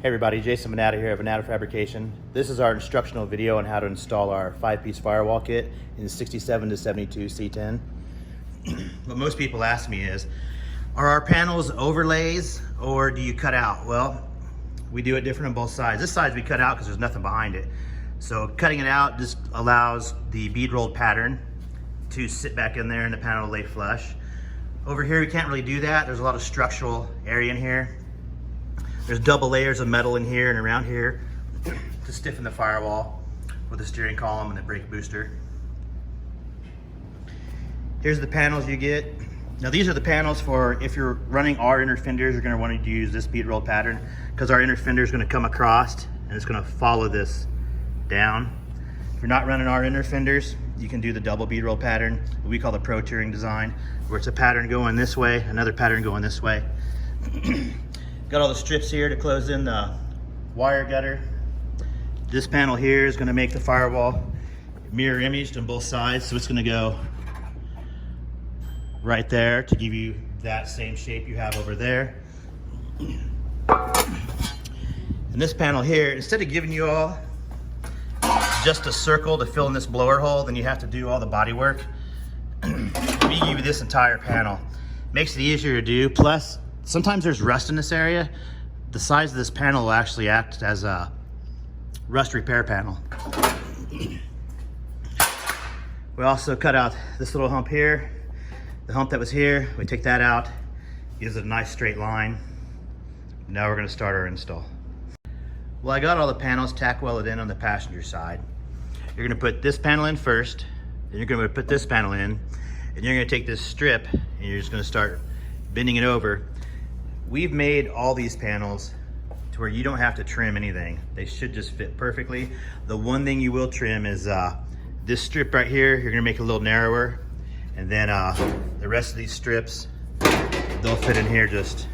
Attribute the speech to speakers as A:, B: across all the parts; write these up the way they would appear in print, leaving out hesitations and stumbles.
A: Hey everybody, Jason Venata here of Venata Fabrication. This is our instructional video on how to install our 5-piece firewall kit in 67 to 72 C10. What most people ask me is, are our panels overlays or do you cut out? Well, we do it different on both sides. This side we cut out because there's nothing behind it. So cutting it out just allows the bead rolled pattern to sit back in there and the panel to lay flush. Over here we can't really do that. There's a lot of structural area in here. There's double layers of metal in here and around here to stiffen the firewall with the steering column and the brake booster. Here's the panels you get. Now these are the panels for if you're running our inner fenders, you're going to want to use this bead roll pattern because our inner fender is going to come across and it's going to follow this down. If you're not running our inner fenders, you can do the double bead roll pattern, what we call the Pro Touring design, where it's a pattern going this way, another pattern going this way. Got all the strips here to close in the wire gutter. This panel here is going to make the firewall mirror imaged on both sides, so it's going to go right there to give you that same shape you have over there. And this panel here, instead of giving you all just a circle to fill in this blower hole, then you have to do all the body work. We give you this entire panel. Makes it easier to do, plus sometimes there's rust in this area. The size of this panel will actually act as a rust repair panel. We also cut out this little hump here. The hump that was here, we take that out, gives it a nice straight line. Now we're gonna start our install. Well, I got all the panels tack welded in on the passenger side. You're gonna put this panel in first, then you're gonna put this panel in, and you're gonna take this strip and you're just gonna start bending it over. We've made all these panels to where you don't have to trim anything. They should just fit perfectly. The one thing you will trim is this strip right here. You're gonna make it a little narrower. And then the rest of these strips, they'll fit in here just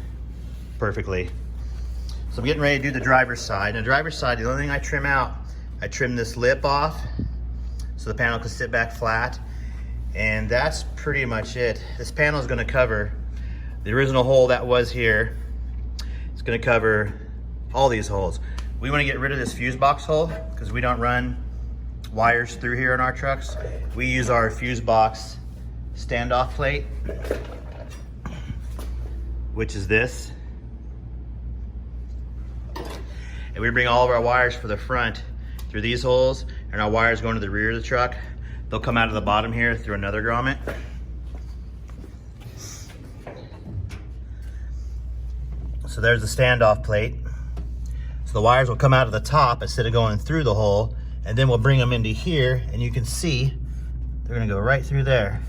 A: perfectly. So I'm getting ready to do the driver's side. And the driver's side, the only thing I trim out, I trim this lip off so the panel can sit back flat. And that's pretty much it. This panel is gonna cover the original hole that was here. It's gonna cover all these holes. We wanna get rid of this fuse box hole because we don't run wires through here in our trucks. We use our fuse box standoff plate, which is this. And we bring all of our wires for the front through these holes, and our wires going to the rear of the truck. They'll come out of the bottom here through another grommet. So there's the standoff plate. So the wires will come out of the top instead of going through the hole, and then we'll bring them into here, and you can see they're gonna go right through there.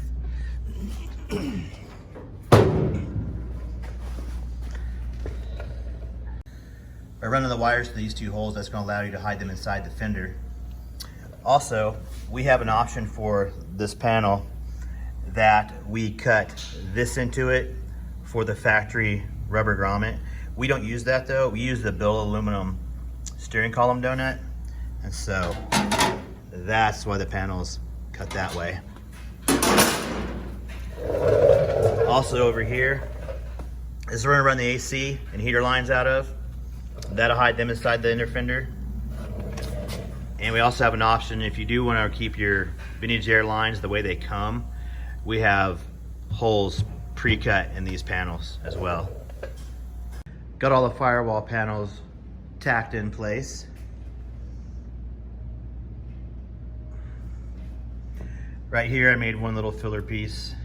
A: By running the wires through these two holes, that's gonna allow you to hide them inside the fender. Also, we have an option for this panel that we cut this into it for the factory rubber grommet. We don't use that though. We use the billet aluminum steering column donut. And so that's why the panel's cut that way. Also over here, this is where we're gonna run the AC and heater lines out of. That'll hide them inside the inner fender. And we also have an option if you do want to keep your vintage air lines the way they come, we have holes pre-cut in these panels as well. Got all the firewall panels tacked in place. Right here I made one little filler piece.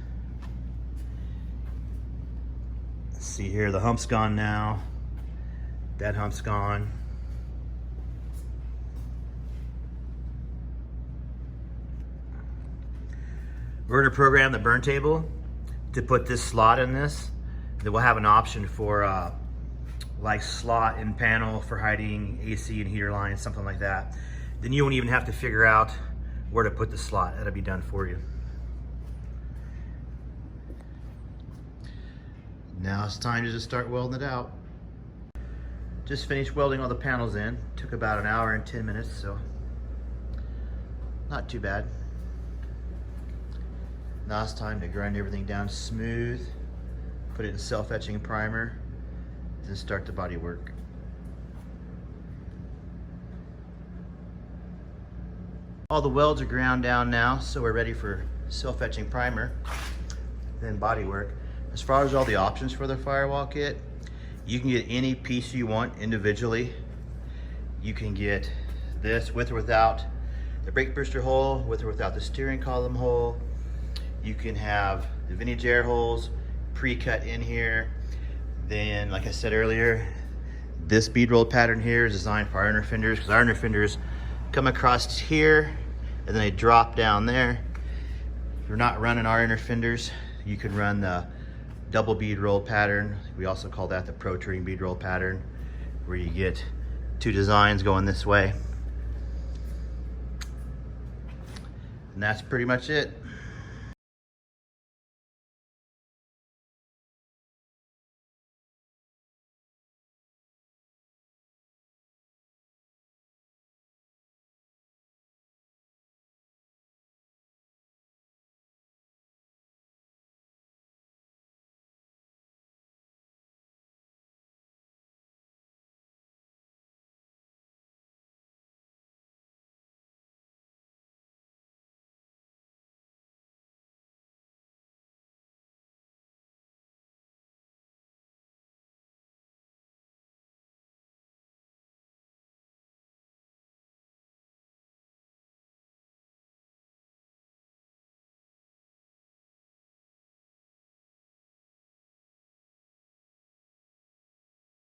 A: Let's see here, the hump's gone now. That hump's gone. We're gonna program the burn table to put this slot in this. Then we'll have an option for like slot in panel for hiding AC and heater lines, something like that. Then you won't even have to figure out where to put the slot. That'll be done for you. Now it's time to just start welding it out. Just finished welding all the panels in. Took about an hour and 10 minutes, so not too bad. Now it's time to grind everything down smooth, put it in self-etching primer, then start the body work. All the welds are ground down now, so we're ready for self-etching primer, then body work. As far as all the options for the firewall kit, you can get any piece you want individually. You can get this with or without the brake booster hole, with or without the steering column hole. You can have the vintage air holes pre-cut in here. Then, like I said earlier, this bead roll pattern here is designed for our inner fenders, because our inner fenders come across here and then they drop down there. If you're not running our inner fenders, you can run the double bead roll pattern. We also call that the protruding bead roll pattern, where you get two designs going this way. And that's pretty much it.